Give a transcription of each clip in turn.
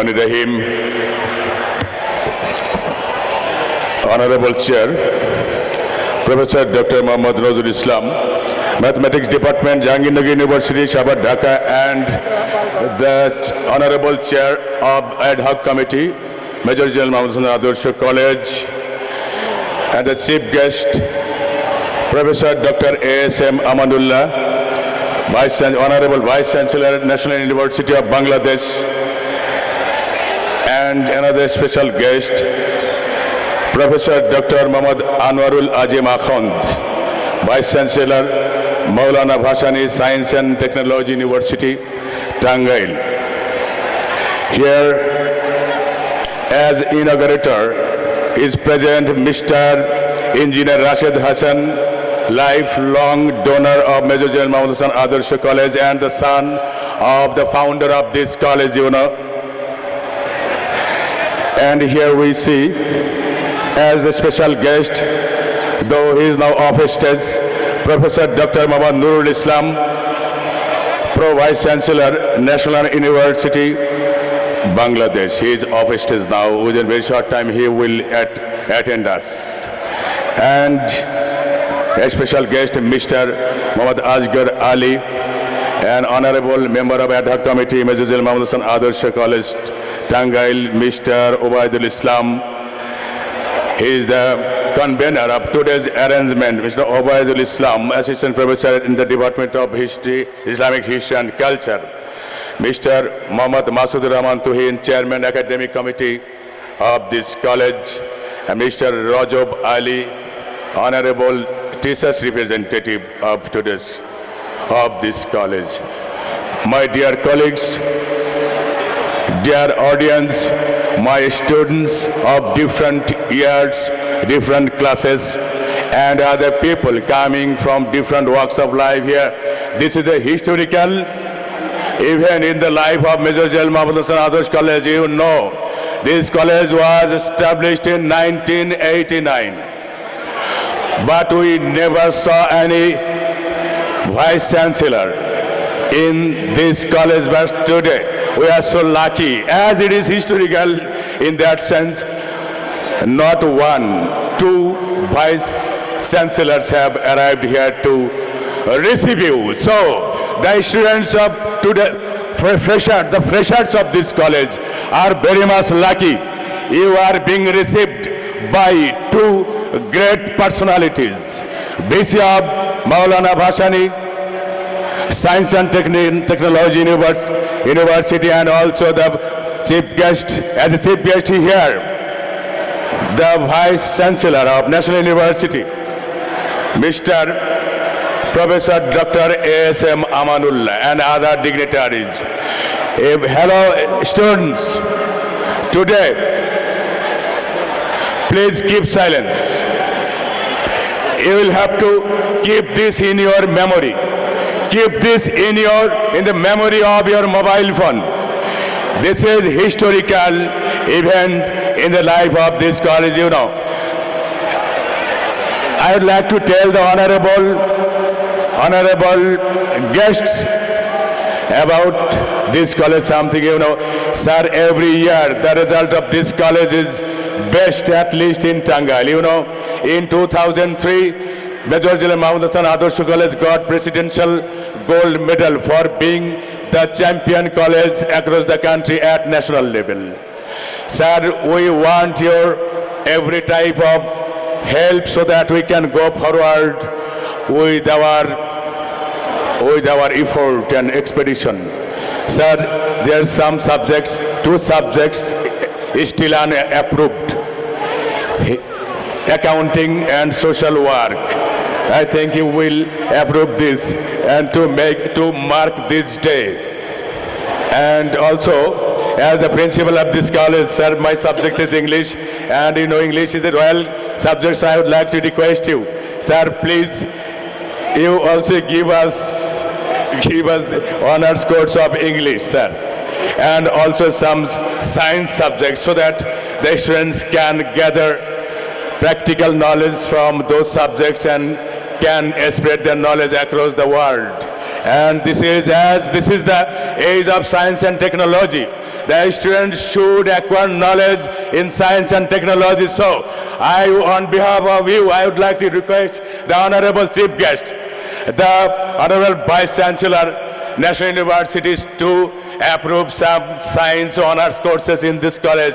Bismillahirrahmanirrahim. Honorable Chair, Professor Dr. Muhammad Nazrul Islam, Mathematics Department, Jahangirnagar University, Shabad, Dhaka, and the Honorable Chair of Ad Hoc Committee, Major General Mahmud Hasan Adarsha College, and the Chief Guest, Professor Dr. A.S.M. Amanullah, Honorable Vice Chancellor, National University of Bangladesh, and another special guest, Professor Dr. Muhammad Anwarul Azim Akhund, Vice Chancellor, Maulana Bhashani Science and Technology University, Tangail. Here, as inaugurator, is present Mr. Engineer Rashid Hassan, lifelong donor of Major General Mahmud Hasan Adarsha College and the son of the founder of this college, And here we see, as a special guest, though he is now off stage, Professor Dr. Muhammad Nurul Islam, Pro Vice Chancellor, National University, Bangladesh. He is off stage now. Within a very short time, he will attend us. And a special guest, Mr. Muhammad Asghar Ali, an honorable member of Ad Hoc Committee, Major General Mahmud Hasan Adarsha College, Tangail, Mr. Ubaidul Islam. He is the convener of today's arrangement, Mr. Ubaidul Islam, Assistant Professor in the Department of History, Islamic History and Culture. Mr. Muhammad Masudur Rahman Tuhin, Chairman, Academic Committee of this college, and Mr. Rajab Ali, Honorable Teachers Representative of this college. My dear colleagues, dear audience, my students of different years, different classes, and other people coming from different walks of life here. This is a historical event in the life of Major General Mahmud Hasan Adarsha College. You know, this college was established in 1989. But we never saw any Vice Chancellor in this college. But today, we are so lucky, as it is historical in that sense. Not one, two Vice Chancellors have arrived here to receive you. So, the students of today, the freshers of this college are very much lucky. You are being received by two great personalities, BC of Maulana Bhashani Science and Technology University, and also the chief guest, as a chief guest here, the Vice Chancellor of National University, Mr. Professor Dr. A.S.M. Amanullah, and other dignitaries. Hello students, today please keep silence. You will have to keep this in your memory. Keep this in the memory of your mobile phone. This is historical event in the life of this college, I would like to tell the honorable guests about this college something, Sir, every year the result of this college is best, at least in Tangail. In 2003, Major General Mahmud Hasan Adarsha College got Presidential Gold Medal for being the champion college across the country at national level. Sir, we want your every type of help so that we can go forward with our effort and expedition. Sir, there are some subjects, two subjects still unapproved. Accounting and social work. I think you will approve this and to mark this day. And also, as the principal of this college, sir, my subject is English, and English is a royal subject, so I would like to request you, sir, please, you also give us the honors course of English, sir, and also some science subjects, so that the students can gather practical knowledge from those subjects and can spread their knowledge across the world. And this is the age of science and technology. The students should acquire knowledge in science and technology. So, on behalf of you, I would like to request the Honorable Chief Guest, the Honorable Vice Chancellor, National Universities to approve some science honors courses in this college,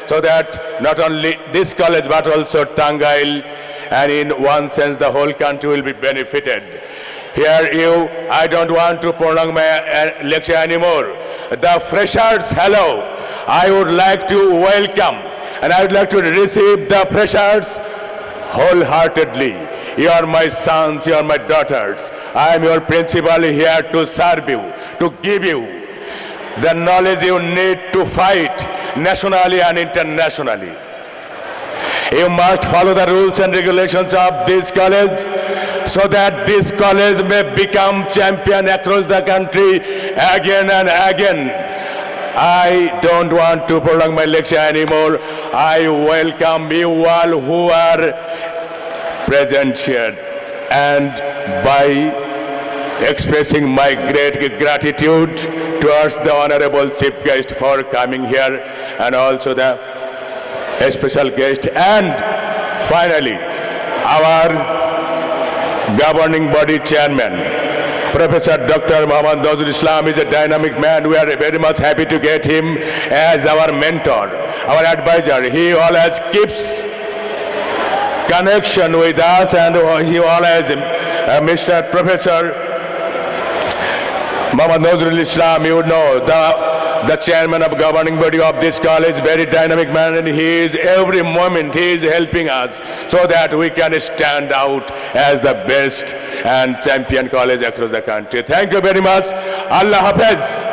so that not only this college but also Tangail and in one sense the whole country will be benefited. Here I don't want to prolong my lecture anymore. The freshers, hello. I would like to welcome and I would like to receive the freshers wholeheartedly. You are my sons, you are my daughters. I am your principal here to serve you, to give you the knowledge you need to fight nationally and internationally. You must follow the rules and regulations of this college so that this college may become champion across the country again and again. I don't want to prolong my lecture anymore. I welcome you all who are present here, and by expressing my great gratitude towards the Honorable Chief Guest for coming here, and also the special guest, and finally our governing body chairman, Professor Dr. Muhammad Nazrul Islam is a dynamic man. We are very much happy to get him as our mentor, our advisor. He always keeps connection with us, and he always, Mr. Professor Muhammad Nazrul Islam, you know, the chairman of governing body of this college, very dynamic man, and he is every moment he is helping us so that we can stand out as the best and champion college across the country. Thank you very much. Allah Hafiz.